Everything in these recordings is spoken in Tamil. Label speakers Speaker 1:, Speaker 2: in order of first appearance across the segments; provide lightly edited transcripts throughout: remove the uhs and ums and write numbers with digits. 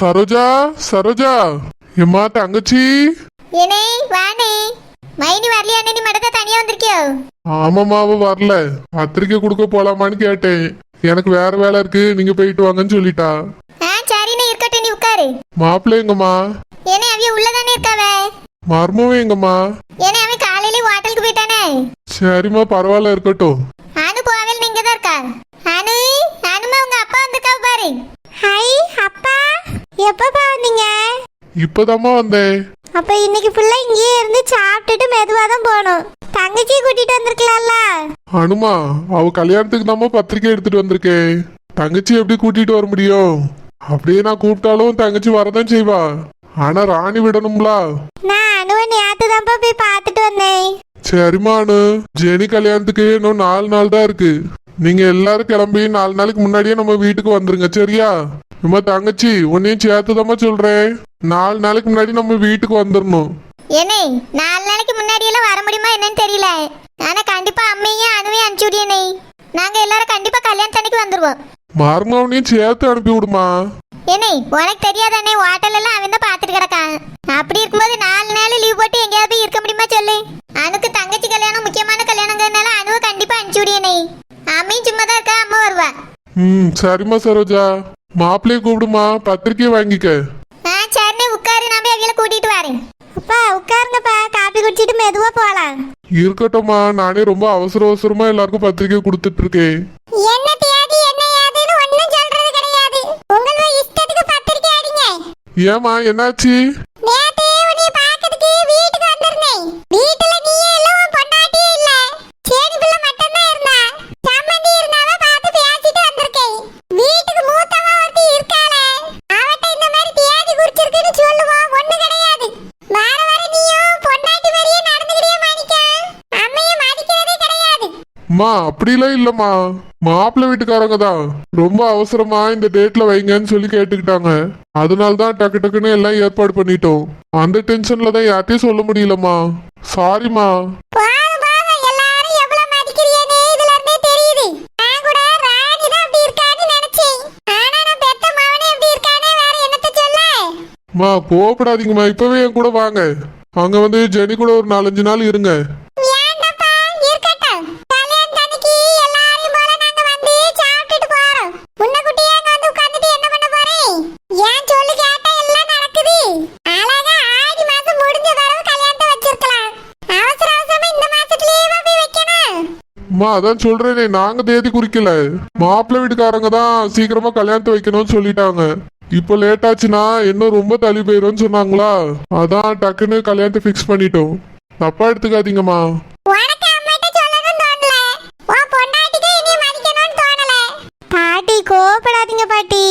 Speaker 1: சரோஜா சரோஜா எம்மா தங்கச்சி.
Speaker 2: ஏனே வானே மைனி வரலையா? நீ மட்டும் தனியா வந்திருக்கியோ?
Speaker 1: ஆமாம்மா, அவ வரல. பத்திரிக்கை கொடுக்க போலாமான்னு கேட்டேன். எனக்கு வேற வேலை இருக்கு, நீங்க போயிட்டு வாங்கன்னு சொல்லிட்டா.
Speaker 2: சரிண்ணே, இருக்கட்டும், நீ உட்காரு.
Speaker 1: மாப்பிள்ளை எங்கம்மா?
Speaker 2: ஏனே அவிய உள்ளதானே இருக்காவே.
Speaker 1: மர்மவே எங்கம்மா?
Speaker 2: ஏனே அவன் காலையில ஹோட்டலுக்கு போயிட்டானே.
Speaker 1: சரிம்மா, பரவாயில்ல, இருக்கட்டும்.
Speaker 2: அனு போவேல் நீங்க தான் இருக்கா? அனு அனுமா உங்க அப்பா வந்திருக்கா பாரு. ஹாய் அப்பா, எப்பப்பா வந்தீங்க?
Speaker 1: இப்பதாம்மா வந்தேன்.
Speaker 2: அப்ப இன்னைக்கு ஃபுல்லா இங்கேயே இருந்து சாப்பிட்டுட்டு மெதுவா தான் போகணும். தங்கச்சி கூட்டிட்டு வந்திருக்கலாம்ல.
Speaker 1: அனுமா, அவ கல்யாணத்துக்கு தாம்மா பத்திரிக்கை எடுத்துட்டு வந்திருக்கேன். தங்கச்சி எப்படி கூட்டிட்டு வர முடியும்? அப்படியே நான் கூப்பிட்டாலும் தங்கச்சி வரதான் செய்வா. ஆனா ராணி விடணும்ல.
Speaker 2: நான் அனுவை நேத்து தான்ப்பா போய் பார்த்துட்டு வந்தேன்.
Speaker 1: சரிம்மா அனு, ஜெனி கல்யாணத்துக்கு இன்னும் 4 நாள் தான் இருக்கு. நீங்க எல்லாரும் கிளம்பி 4 நாளைக்கு முன்னாடியே நம்ம வீட்டுக்கு வந்துருங்க, சரியா? நம்ம தங்கச்சி உன்னையும் சேர்த்துதாம்மா சொல்றேன். 4 நாளைக்கு முன்னாடி நம்ம வீட்டுக்கு வந்துடணும்.
Speaker 2: ஏனே 4 நாளைக்கு முன்னாடி எல்லாம் வர முடியுமா என்னன்னு தெரியல. ஆனா கண்டிப்பா அம்மையும் அனுவையும் அனுப்பிச்சு விடியனே. நாங்க எல்லாரும் கண்டிப்பா கல்யாணத்தன்னைக்கு வந்துருவோம்.
Speaker 1: மருமவனையும் சேர்த்து அனுப்பி விடுமா.
Speaker 2: ஏனே உனக்கு தெரியாதானே, ஹோட்டல் எல்லாம் அவன் தான் பாத்துட்டு கிடக்கான். அப்படி இருக்கும்போது 4 நாள் லீவ் போட்டு எங்கேயாவது போய் இருக்க முடியுமா சொல்லு? அனுக்கு தங்கச்சி கல்யாணம் முக்கியமான கல்யாணங்கிறதுனால அனுவை கண்டிப்பா அனுப்பிச்சு விடியனே. அம்மையும் சும்மா தான் இருக்கா, அம்மா வருவா.
Speaker 1: சரிம்மா சரோஜா, மாப்பிள்ளைய கூப்பிடுமா, பத்திரிக்கையை வாங்கிக்க.
Speaker 2: சரிண்ணே, உட்காரு, நான் போய் அவியலை கூட்டிட்டு வரேன். அப்பா உட்காருங்கப்பா, காப்பி குடிச்சிட்டு மெதுவா போலாம்.
Speaker 1: இருக்கட்டும்மா, நானே ரொம்ப அவசர அவசரமா எல்லாருக்கும் பத்திரிக்கை கொடுத்துட்டு இருக்கேன்.
Speaker 2: என்ன தேதி என்ன ஏதுன்னு ஒண்ணும் சொல்றது கிடையாது. உங்களோட இஷ்டத்துக்கு பத்திரிக்கை அடிங்க.
Speaker 1: ஏமா, என்னாச்சு?
Speaker 2: நேத்து உன்னை பார்க்கிறதுக்கு வீட்டுக்கு வந்திருந்தேன். வீட்டுல நீ எல்லாம் பொண்டாட்டியே இல்ல, சேதி பிள்ளை மட்டும் தான் இருந்தா. சம்மந்தி இருந்தாவ பார்த்து பேசிட்டு வந்திருக்கேன். வீட்டுக்கு மூத்தவ ஒருத்தி இருக்காளே, அவட்ட இந்த மாதிரி தேதி குறிச்சிருக்குன்னு சொல்லுவோம், ஒண்ணு கிடையாது. வார வார நீயும் பொண்டாட்டி மாதிரியே நடந்துக்கிறியே மாணிக்க. அம்மையை மதிக்கிறதே கிடையாது.
Speaker 1: அம்மா, அப்படிலாம் இல்லம்மா. மாப்பிள்ளை வீட்டுக்காரங்க தான் ரொம்ப அவசரமா இந்த டேட்ல வைங்கன்னு சொல்லி கேட்டுக்கிட்டாங்க. அதனால தான் டக்கு டக்குன்னு எல்லாம் ஏற்பாடு பண்ணிட்டோம். அந்த டென்ஷன்ல தான் யார்ட்டையும் சொல்ல முடியலம்மா. சாரிம்மா.
Speaker 2: எல்லாரும் எவ்வளவு மதிக்கிறீன்னு இதுல இருந்தே தெரியுது. நான் கூட ராணி தான் அப்படி இருக்கான்னு நினைச்சேன். ஆனா நான் பெத்த மவனே எப்படி இருக்கானே, வேற என்னத்த சொல்ல?
Speaker 1: அம்மா, கோவப்படாதீங்கம்மா, இப்பவே என் கூட வாங்க. அங்க வந்து ஜெனி கூட ஒரு 4-5 நாள் இருங்க.
Speaker 2: வேண்டாப்பா, இருக்கட்டும். கல்யாணத்தன்னைக்கு எல்லாரையும் போல நாங்க வந்து சாப்பிட்டுட்டு போறோம். முன்னக்குட்டியே அங்க வந்து உட்கார்ந்துட்டு என்ன பண்ண போறேன்? ஏன் சொல்லு கேட்டா எல்லாம் நடக்குது. அழகா ஆடி மாசம் முடிஞ்ச தடவை கல்யாணத்தை வச்சிருக்கலாம். அவசர அவசரமா இந்த மாசத்துலயே போய் வைக்கணும்.
Speaker 1: அம்மா, அதான் சொல்றேனே, நாங்க தேதி குறிக்கல. மாப்பிள்ளை வீட்டுக்காரங்க தான் சீக்கிரமா கல்யாணத்தை வைக்கணும்னு சொல்லிட்டாங்க. இப்போ லேட் ஆச்சுன்னா இன்னும் ரொம்ப தள்ளி போயிடும்னு சொன்னாங்களா, அதான் டக்குன்னு கல்யாணத்தை ஃபிக்ஸ் பண்ணிட்டோம். தப்பா எடுத்துக்காதீங்கம்மா.
Speaker 2: உனக்கு அம்மாட்ட சொல்லணும்னு தோணல, உன் பொண்டாட்டிக்கு இனி மதிக்கணும்னு தோணல. பாட்டி கோவப்படாதீங்க பாட்டி.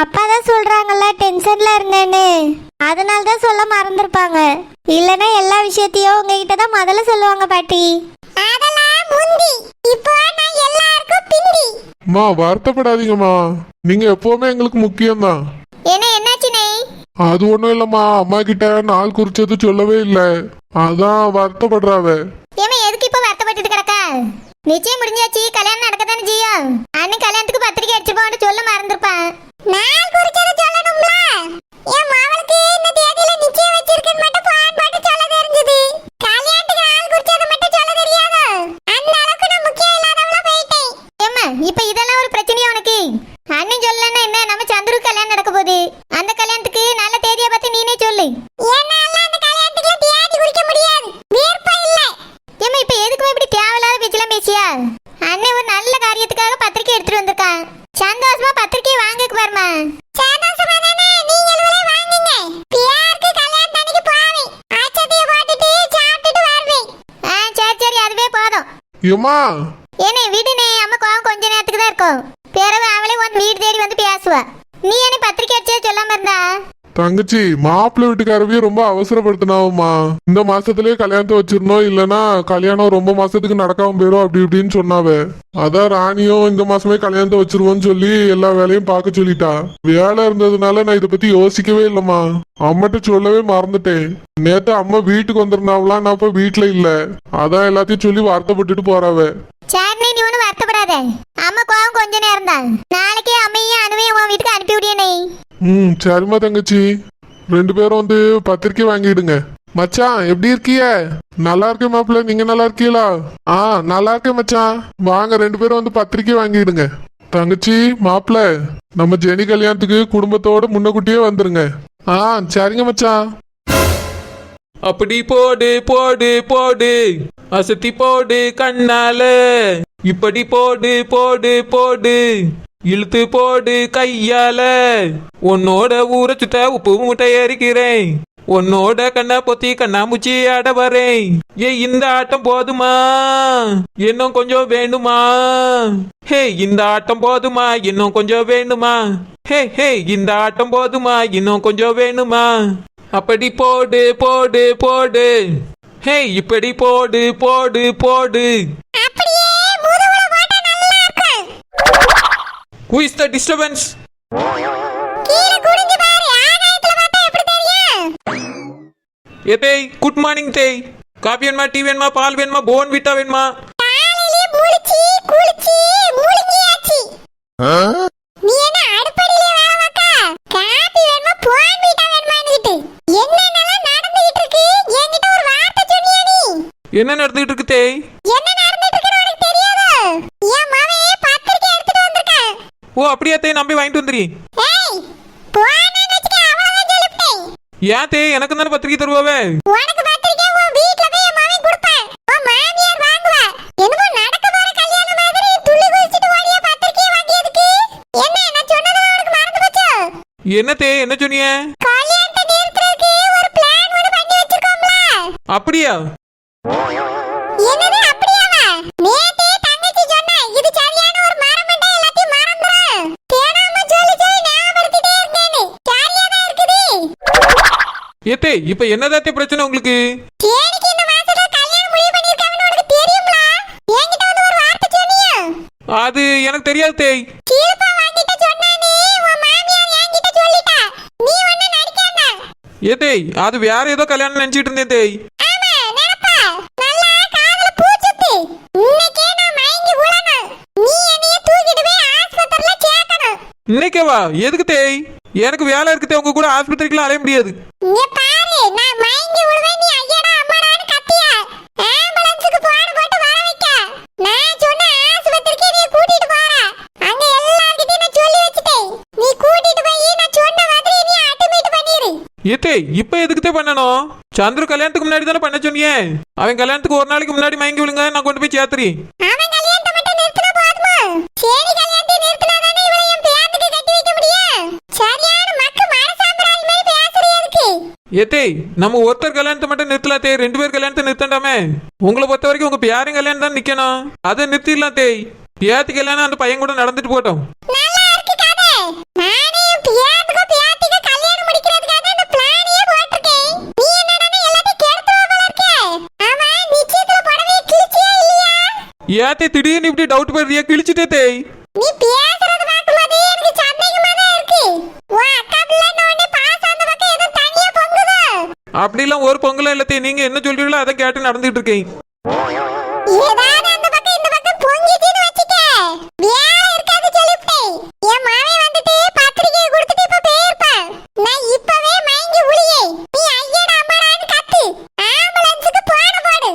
Speaker 2: அப்பா தான் சொல்றாங்கல்ல டென்ஷன்ல இருங்கன்னு, அதனால தான் சொல்ல மறந்துருப்பாங்க. இல்லனா எல்லா விஷயத்தையும் உங்ககிட்ட தான் முதல்ல சொல்லுவாங்க பாட்டி. அதெல்லாம் முந்தி, இப்போ நான் எல்லாருக்கும் பிந்தி.
Speaker 1: அம்மா, வருத்தப்படாதீங்கம்மா. நீங்க எப்பவுமே எங்களுக்கு முக்கியம்தான்.
Speaker 2: என்ன என்னாச்சுனே?
Speaker 1: அது ஒண்ணும் இல்லம்மா, அம்மா கிட்ட நாள் குறிச்சது சொல்லவே இல்ல, அதான் வருத்தப்படுறாவ.
Speaker 2: ஏமா எதுக்கு இப்ப வருத்தப்பட்டுட்டு கிடக்கா? நிச்சயம் முடிஞ்சாச்சு, கல்யாணம் நடக்கத்தானே செய்யும். அண்ணன் கல்யாணத்துக்கு பத்திரிக்கை அடிச்சிருப்பான்னு சொல்ல மறந்துருப்பான். நாள் குறிச்சது சொல்லணும்ல. என் மாவளுக்கு இந்த தேதியில நிச்சயம் வச்சிருக்குன்னு மட்டும் பான் போட்டு சொல்ல தெரிஞ்சது. கல்யாணத்துக்கு நாள் குறிச்சது மட்டும் சொல்ல தெரியாது. அந்த அளவுக்கு நான் முக்கியம் இல்லாதவளா போயிட்டேன். ஏமா இப்ப இதெல்லாம் ஒரு பிரச்சனையா உனக்கு? அண்ணன் சொல்லலன்னா என்ன, நம்ம சந்துரு கல்யாணம் நடக்க போகுது. அந்த கல்யாணத்துக்கு நல்ல தேதியை பார்த்து நீனே சொல்லு. என்னால அந்த கல்யாணத்துக்கு தேதி குறிக்க முடியாது, விருப்பம் இல்ல. ஏமா இப்ப எதுக்குமே இப்படி தேவையில்லாத பேச்செல்லாம் பேசியா? அண்ணன் ஒரு நல்ல காரியத்துக்காக பத்திரிக்கை எடுத்துட்டு வந்திருக்கான். சந்தோஷமா பத்திரிக்கை வாங்கக்கு பாருமா. சந்தோஷமா தானே, நீங்களும் வாங்குங்க. பியாருக்கு கல்யாணத்துக்கு போவேன், ஆச்சத்திய போட்டுட்டு சாப்பிட்டுட்டு வருவேன். சரி சரி, அதுவே போதும்.
Speaker 1: ஏம்மா,
Speaker 2: ஏனே வீடுனே, அம்மா கோவம் கொஞ்ச நேரத்துக்கு தான் இருக்கும். பிறகு அவளே உன் வீடு தேடி வந்து பேசுவா. நீ என்ன பத்திரிக்கை அடிச்சே சொல்லாம இருந்தா?
Speaker 1: தங்கச்சி, மாப்பிள்ளை வீட்டுக்காரவையும் ரொம்ப அவசரப்படுத்தினாவும்மா. இந்த மாசத்துலயே கல்யாணத்தை வச்சிருந்தோம், இல்லனா கல்யாணம் ரொம்ப மாசத்துக்கு நடக்காம போயிடும் அப்படி இப்படின்னு சொன்னாவ. அதான் ராணியும் இந்த மாசமே கல்யாணத்தை வச்சிருவோன்னு சொல்லி எல்லா வேலையும் பார்க்க சொல்லிட்டா. வேலை இருந்ததுனால நான் இதை பத்தி யோசிக்கவே இல்லம்மா. அம்மாட்ட சொல்லவே மறந்துட்டேன். நேத்து அம்மா வீட்டுக்கு வந்திருந்தாவலாம், நான் இப்ப வீட்டுல இல்ல, அதான் எல்லாத்தையும் சொல்லி வருத்தப்பட்டுட்டு போறாவ.
Speaker 2: சரி, நீ ஒன்னும் வருத்தப்படாத. அம்மா கோவம் கொஞ்ச நேரம் தான். நாளைக்கே அம்மையும் அனுவையும் உன் வீட்டுக்கு அனுப்பி விடியனே.
Speaker 1: ம் சரிம்மா தங்கச்சி. 2 பேரும் வந்து பத்திரிக்கை வாங்கிடுங்க. மச்சான் எப்படி இருக்கிய? நல்லா இருக்கேன் மாப்பிள்ள, நீங்க நல்லா இருக்கீங்களா? ஆ நல்லா இருக்கேன் மச்சான். வாங்க 2 பேரும் வந்து பத்திரிக்கை வாங்கிடுங்க. தங்கச்சி மாப்பிள்ள, நம்ம ஜெனி கல்யாணத்துக்கு குடும்பத்தோட முன்னக்கூட்டியே வந்துருங்க. ஆ சரிங்க மச்சான்.
Speaker 3: அப்படி போடு போடு போடு, அசத்தி போடு கண்ணால, இப்படி போடு போடு போடு, இழுத்து போடு கையால, உன்னோட ஊரை சுத்த உப்பு மூட்டை ஏறிக்கிறேன், உன்னோட கண்ணா பொத்தி கண்ணாமூச்சி ஆட வரேன். இந்த ஆட்டம் போதுமா, இன்னும் கொஞ்சம் வேணுமா? ஹே இந்த ஆட்டம் போதுமா, இன்னும் கொஞ்சம் வேணுமா? ஹே இந்த ஆட்டம் போதுமா, இன்னும் கொஞ்சம் வேணுமா? அப்படி போடு போடு போடு, ஹே இப்படி போடு போடு போடு.
Speaker 2: அப்படியே முதுகுல போட்டா நல்லா இருக்கும்.
Speaker 3: Who is the disturbance?
Speaker 2: கீழ குனிஞ்சு பாரு, ஆகாயத்துல பார்த்தா எப்படி தெரியும்?
Speaker 3: ஏ தேய், குட் மார்னிங் தேய். காபி வேணுமா, டீ வேணுமா, பால் வேணுமா, போன் விட்டா வேணுமா?
Speaker 2: காலையிலே முழிச்சி குளிச்சி முழுங்கியாச்சு. நீ என்ன அடுப்படியிலே வேலை பார்க்க? காபி வேணுமா, போன் வீட்டா வேணுமான்னுகிட்டு என்னென்னலாம் நடந்துகிட்டு இருக்கு? என்கிட்ட ஒரு வார்த்தை சொன்னியா நீ?
Speaker 3: என்ன நடந்துகிட்டு இருக்கு தேய்?
Speaker 2: என்ன நடந்துட்டு இருக்குன்னு உனக்கு தெரியாது? என் மவன் பத்திரிக்கை எடுத்துட்டு வந்திருக்கான்.
Speaker 3: ஓ அப்படியா தேய், நம்பி வாங்கிட்டு வந்துரு.
Speaker 2: ஏய் போனேன்னு வச்சுக்க, அவ்வளவுதான் சொல்லிவிட்டேன்.
Speaker 3: ஏன் தேய், எனக்கு தானே பத்திரிக்கை தருவாவே?
Speaker 2: உனக்கு பத்திரிக்கை உன் வீட்ல போய் என் மவன் கொடுப்பான். உன் மாமியார் வாங்குவா. என்னமோ நடக்க போற கல்யாணம் மாதிரி துள்ளி குதிச்சிட்டு ஓடிய பத்திரிக்கை வாங்கியதுக்கு என்ன நான் சொன்னது உனக்கு மறந்து போச்சோ?
Speaker 3: என்ன தேய், என்ன சொன்னிய?
Speaker 2: கல்யாணத்தை நிறுத்துறதுக்கு ஒரு பிளான் ஒன்று பண்ணி வச்சிருக்கோம்ல.
Speaker 3: அப்படியா?
Speaker 2: என்னது அப்படியாவா? நேத்தே தங்கச்சி சொன்னா இது சரியான ஒரு மரமண்டை, எல்லாத்தையும் மறந்துரு. தேனாம சொல்லி சொல்லி ஞாபகப்படுத்திட்டே இருக்கேன்னு. சரியா தான் இருக்குது.
Speaker 3: ஏ தேய், இப்ப என்னதாத்தே பிரச்சனை உங்களுக்கு?
Speaker 2: தேனிக்கு இந்த மாசத்துல கல்யாணம் முடிவு பண்ணிருக்காங்கன்னு உனக்கு தெரியும்ல? என்கிட்ட வந்து ஒரு வார்த்தை சொன்னியா?
Speaker 3: அது எனக்கு தெரியாது தேய்.
Speaker 2: சீல்பா வாங்கிட்ட சொன்னானே உன் மாமியார் என்கிட்ட சொல்லிட்டா. நீ ஒண்ணு நடிக்காத.
Speaker 3: ஏ தேய், அது வேற ஏதோ கல்யாணம் நினைச்சிட்டு இருந்தேன் தேய்.
Speaker 2: ஆமா நினைப்பா. நல்லா காதுல பூச்சுத்து. இன்னைக்கே நான் மயங்கி விழணும். நீ என்னைய தூக்கிட்டு போய் ஆஸ்பத்திரியில சேர்க்கணும்.
Speaker 3: இன்னைக்கேவா? எதுக்கு தேய்? எனக்கு வேலை இருக்குதே, உங்க கூட ஆஸ்பத்திரிக்கெல்லாம் அலைய முடியாது.
Speaker 2: இங்க பாரு, நான் மயங்கி விழுவேன், நீ ஐயடா அம்மாடான்னு கத்தியா? ஆம்புலன்ஸுக்கு போன போட்டு வர வைக்க. நான் சொன்ன ஆஸ்பத்திரிக்கு நீ கூட்டிட்டு போற. அங்க எல்லார்கிட்டயும் நான் சொல்லி வச்சிட்டேன். நீ கூட்டிட்டு போய் நான் சொன்ன மாதிரி நீ அட்மிட் பண்ணிரு.
Speaker 3: ஏ தேய், இப்ப எதுக்குதே பண்ணணும்? சந்திர கல்யாணத்துக்கு முன்னாடி தானே பண்ண சொன்னியே. அவன் கல்யாணத்துக்கு ஒரு நாளைக்கு முன்னாடி மயங்கி விழுங்க, நான் கொண்டு போய் சேர்த்துறி.
Speaker 2: அவன் கல்யாணத்தை மட்டும் நிறுத்தினா போதுமா? சரி கல்யாணத்தை நிறுத்தினா தானே இவளை என் பேரனுக்கு கட்டி வைக்க முடியும். சரியான மக்கு மனசாம்பிராணி மாதிரி பேசுறியா இருக்கு.
Speaker 3: ஏ தேய், நம்ம ஒருத்தர் கல்யாணத்தை மட்டும் நிறுத்தலாம் தேய், 2 பேர் கல்யாணத்தை நிறுத்தண்டாமே. உங்களை பொறுத்த வரைக்கும் உங்க பேரும் கல்யாணம் தான் நிக்கணும், அதை நிறுத்திடலாம் தேய். பேத்தி கல்யாணம் அந்த பையன் கூட நடந்துட்டு போட்டோம்.
Speaker 2: நல்லா இருக்கு கதை. நானே பியாத்துக்கு பியாத்திக்கு கல்யாணம் முடிக்கிறதுக்காக அந்த பிளானையே போட்டிருக்கேன். நீ என்னடா எல்லாத்தையும் கெடுத்துவ போல இருக்கே. ஆமா நிச்சயத்துல புடவைய கிழிச்சியா இல்லையா?
Speaker 3: ஏத்தே திடீர்னு இப்படி டவுட் பண்றியா? கிழிச்சிட்டே தேய்.
Speaker 2: நீ பேசுறது பார்க்கும்போது எனக்கு சந்தேகமா தான் இருக்கு. உன் அக்கா பிள்ளை உடனே பாஸ் அந்த பக்கம் ஏதோ தனியா பொங்குதோ?
Speaker 3: அப்படிலாம் ஒரு பொங்கலும் இல்ல தேய், நீங்க என்ன சொல்றீங்களோ அதை கேட்டு நடந்துட்டு இருக்கேன்.
Speaker 2: ஏதாவது அந்த பக்கம் இந்த பக்கம் பொங்கிச்சின்னு வச்சுக்க, வேலை இருக்காது சொல்லிவிட்டேன். என் மாமன் வந்துட்டு பத்திரிக்கையை கொடுத்துட்டு இப்ப போயிருப்பான். நான் இப்பவே மயங்கி உளியே. நீ ஐயடா அம்மாடான்னு கத்து. ஆம்புலன்ஸுக்கு போன போடு.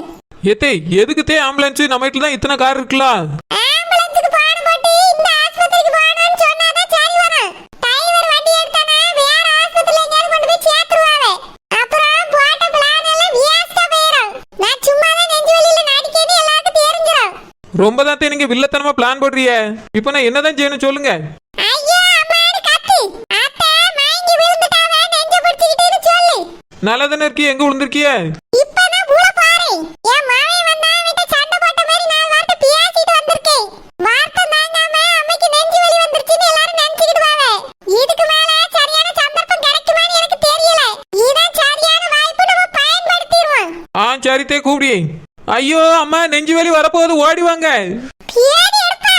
Speaker 3: ஏ தேய், எதுக்கு தேய் ஆம்புலன்ஸ்? நம்ம வீட்டுல தான் இத்தனை கார் இருக்கலாம்.
Speaker 2: ஆம்புலன்ஸுக்கு போன போட்டு இந்த ஆஸ்பத்திரிக்கு போகணும்னு சொன்னாதான் சரி வரும். டிரைவர் வண்டி எடுத்தானா வேற ஆஸ்பத்திரியில எங்கேயாவது கொண்டு போய் சேர்த்துருவாவே. அப்புறம் போட்ட பிளான் எல்லாம் வேஸ்டா போயிடும். நான் சும்மா தான் நெஞ்சு வலியில நடிக்கேன்னு எல்லாருக்கும் தெரிஞ்சிடும்.
Speaker 3: ரொம்ப தான் தேய் நீங்க வில்லத்தனமா பிளான் போடுறிய. இப்ப நான் என்னதான் செய்யணும் சொல்லுங்க.
Speaker 2: ஐயோ அம்மான்னு கத்து. அத்தை மயங்கி விழுந்துட்டாவே, நெஞ்ச பிடிச்சிக்கிட்டேன்னு சொல்லு.
Speaker 3: நல்லா தானே இருக்கீ, எங்க விழுந்திருக்கிய?
Speaker 2: இப்ப நான் உள்ள போறேன். என் மாமன் வந்தா அவன்கிட்ட சண்டை போட்ட மாதிரி 4 வார்த்தை பேசிட்டு வந்திருக்கேன். வார்த்தை தாங்காம அம்மைக்கு நெஞ்சு வலி வந்துருச்சுன்னு எல்லாரும் நினைச்சுக்கிட்டு வாவே. இதுக்கு மேல சரியான சந்தர்ப்பம் கிடைக்குமான்னு எனக்கு தெரியல. இதான் சரியான வாய்ப்பு, நம்ம பயன்படுத்திடுவோம்.
Speaker 3: சரி தேய் கூப்பிடி. ஐயோ அம்மா, நெஞ்சு வலி வரப்போகுது, ஓடி வாங்க.
Speaker 2: பேடி எடுப்பா.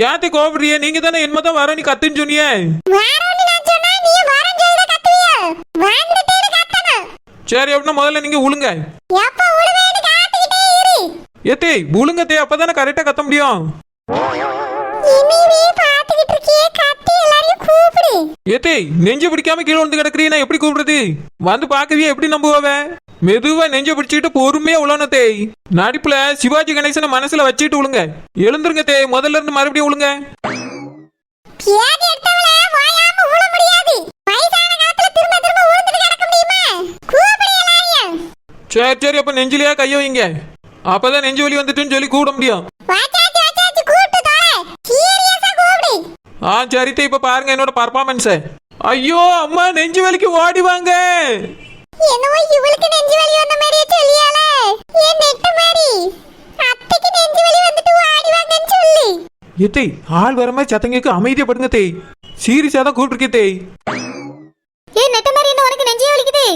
Speaker 3: யாத்தி கோபுறிய? நீங்க தானே என்னதான் வர நீ கத்துன்னு சொன்னியே.
Speaker 2: வாரோன்னு நான் சொன்னா நீ வாரம் சொல்லி கத்துவியா? வந்துட்டேன்னு கத்தணும்.
Speaker 3: சரி அப்படின்னா முதல்ல நீங்க உளுங்க.
Speaker 2: எப்ப உழுவேன்னு காத்துக்கிட்டே இரு.
Speaker 3: ஏத்தே உளுங்க தே, அப்பதானே கரெக்டா கத்த முடியும்.
Speaker 2: இனிமே பாத்துக்கிட்டு இருக்கியே, கத்தி எல்லாரையும் கூப்பிடு.
Speaker 3: ஏத்தே நெஞ்சு பிடிக்காம கீழே வந்து கிடக்குறீ நான் எப்படி கூப்பிடுறது வந்து பாக்கவே எப்படி நம்புவேன் மெதுவா நெஞ்ச பிடிச்சிட்டு பொறுமையா உழணும் தேய் நடிப்புல சிவாஜி கணேசனை மனசுல வச்சுட்டு விழுங்க எழுந்துருங்க தேய் முதல்ல இருந்து மறுபடியும் விழுங்க
Speaker 2: பியாதி எடுத்தவள வாயாம உள்ள முடியாது வயசான காலத்துல திரும்ப திரும்ப உழுந்துட்டு கிடக்க முடியுமா கூப்பிடு எல்லாரையும்
Speaker 3: சரி சரி அப்ப நெஞ்சிலேயே கைய வைங்க அப்பதான் நெஞ்சு வலி வந்துட்டுன்னு சொல்லி கூப்பிட முடியும்
Speaker 2: வாச்சாச்சி கூப்பிட்டு தோ래 சீரியஸா கூப்பிடு
Speaker 3: சரி தே இப்ப பாருங்க என்னோட பர்ஃபார்மன்ஸ ஐயோ அம்மா நெஞ்சு வலிக்கு ஓடி வாங்க
Speaker 2: என்னவோ இவளுக்கு நெஞ்சு வலி வந்த மாதிரியே சொல்லியாலே ஏன் நெட்ட மாதிரி அத்தைக்கு நெஞ்சு வலி வந்துட்டு ஆடி வாங்கன்னு சொல்லி
Speaker 3: ஏத்தே ஆள் வர மாதிரி சத்தங்களுக்கு அமைதியப்படுங்க தேய் சீரியஸா தான் கூப்பிட்டுருக்கே தேய்
Speaker 2: ஏன் நெட்ட மாதிரி என்ன உனக்கு நெஞ்சு வலிக்குது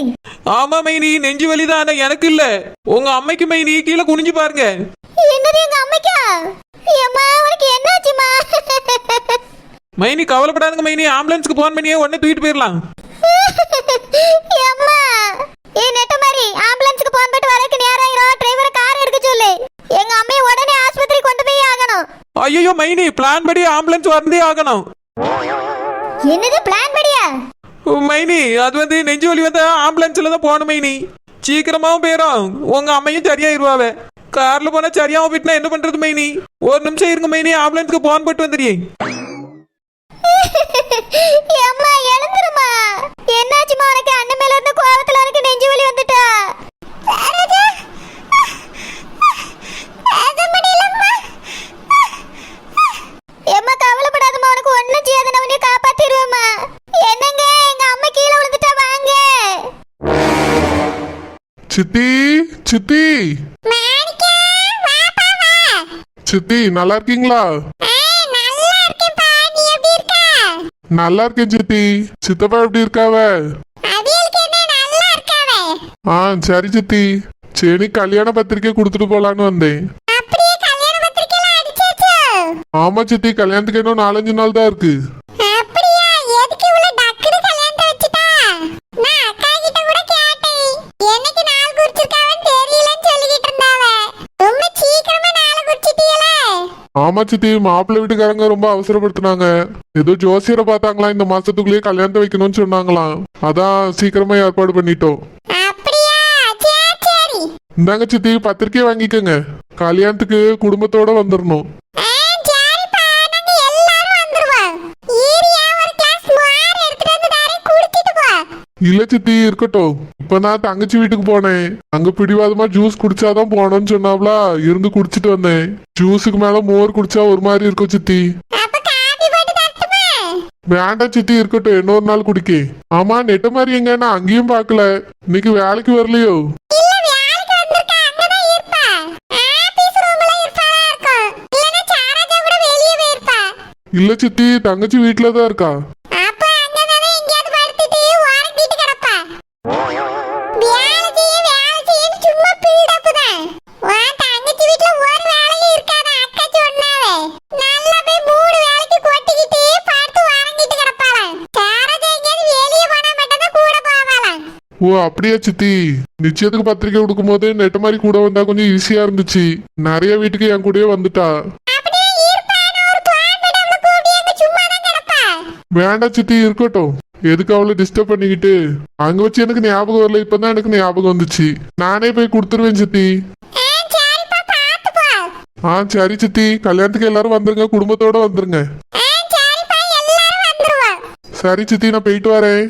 Speaker 3: ஆமா மைனி நெஞ்சு வலிதான் ஆனா எனக்கு இல்ல உங்க அம்மைக்கு மைனி கீழே குனிஞ்சு பாருங்க
Speaker 2: என்னது எங்க அம்மைக்கா ஏம்மா உனக்கு என்னாச்சுமா
Speaker 3: மைனி கவலைப்படாதுங்க மைனி ஆம்புலன்ஸ்க்கு போன் பண்ணியே உடனே தூக்கிட்டு போயிடலாம்
Speaker 2: ஏம்மா ஏன் நெட்ட மாதிரி ஆம்புலன்ஸ்க்கு போன் பண்ணிட்டு வரக்கு நேரம் ஆயிரும் டிரைவரை கார் எடுக்க சொல்லு எங்க அம்மையை உடனே ஆஸ்பத்திரி கொண்டு போய் ஆகணும்
Speaker 3: ஐயோ மைனி பிளான் படி ஆம்புலன்ஸ் வந்தே ஆகணும்
Speaker 2: என்னது பிளான் படியா
Speaker 3: மைனி அது வந்து நெஞ்சு வலி வந்தா ஆம்புலன்ஸ்ல தான் போகணும் மைனி சீக்கிரமாவும் போயிடும் உங்க அம்மையும் சரியாயிருவாவ கார்ல போனா சரியாவும் போயிட்டுனா என்ன பண்றது மைனி ஒரு நிமிஷம் இருங்க மைனி ஆம்புலன்ஸ்க்கு போன் போட்டு வந்துடுறீ
Speaker 2: அம்மா எழுந்துருமா என்னாச்சுமா உனக்கு அண்ணன் மேல இருந்து கோவத்துல உனக்கு நெஞ்சு வலி வந்துட்டா எம்மா கவலைப்படாதம்மா உனக்கு ஒண்ணும் செய்யாத நான் உன்னை காப்பாத்திடுவேம்மா என்னங்க எங்க அம்மா கீழே விழுந்துட்டா வாங்க
Speaker 1: சித்தி சித்தி சித்தி நல்லா இருக்கீங்களா நல்லா இருக்கேன் சித்தி சித்தப்பா எப்படி இருக்காவ சரி சித்தி சரி கல்யாண பத்திரிக்கை கொடுத்துட்டு போலான்னு வந்தேன் ஆமா சித்தி கல்யாணத்துக்கு இன்னும் 4-5 நாள் தான் இருக்கு ஆமா சித்தி மாப்பிள்ளை வீட்டுக்காரங்க ரொம்ப அவசரப்படுத்தினாங்க ஏதோ ஜோசியரை பார்த்தாங்களா இந்த மாசத்துக்குள்ளேயே கல்யாணத்தை வைக்கணும்னு சொன்னாங்களாம் அதான் சீக்கிரமா ஏற்பாடு பண்ணிட்டோம் இந்தாங்க சித்தி பத்திரிக்கை வாங்கிக்கோங்க கல்யாணத்துக்கு குடும்பத்தோட வந்துடணும் இல்ல சித்தி இருக்கட்டும் இப்பதான் தங்கச்சி வீட்டுக்கு போனேன் அங்க பிடிவாதமா ஜூஸ் குடிச்சாதான் போனோம்னு சொன்னாப்ல இருந்து குடிச்சிட்டு வந்தேன் ஜூஸுக்கு மேல மோர் குடிச்சா ஒரு மாதிரி இருக்கும் சித்தி வேண்டாம் சித்தி இருக்கட்டும் இன்னொரு நாள் குடிக்க ஆமா நெட்ட மாதிரி எங்க நான் அங்கேயும் பாக்கல இன்னைக்கு வேலைக்கு வரலையோ இல்ல சித்தி தங்கச்சி வீட்டுலதான் இருக்கா ஓ அப்படியா சித்தி நிச்சயத்துக்கு பத்திரிக்கை கொடுக்கும் போது நெட்ட மாதிரி கூட வந்தா கொஞ்சம் ஈஸியா இருந்துச்சு நிறைய வீட்டுக்கு என் கூடயே வந்துட்டா வேண்டாம் சித்தி இருக்கட்டும் எதுக்கு அவளை டிஸ்டர்ப் பண்ணிக்கிட்டு அங்க வச்சு எனக்கு ஞாபகம் வரல இப்பதான் எனக்கு ஞாபகம் வந்துச்சு நானே போய் கொடுத்துருவேன் சித்தி சரி சித்தி கல்யாணத்துக்கு எல்லாரும் வந்துருங்க குடும்பத்தோட வந்துருங்க சரி சித்தி நான் போயிட்டு வரேன்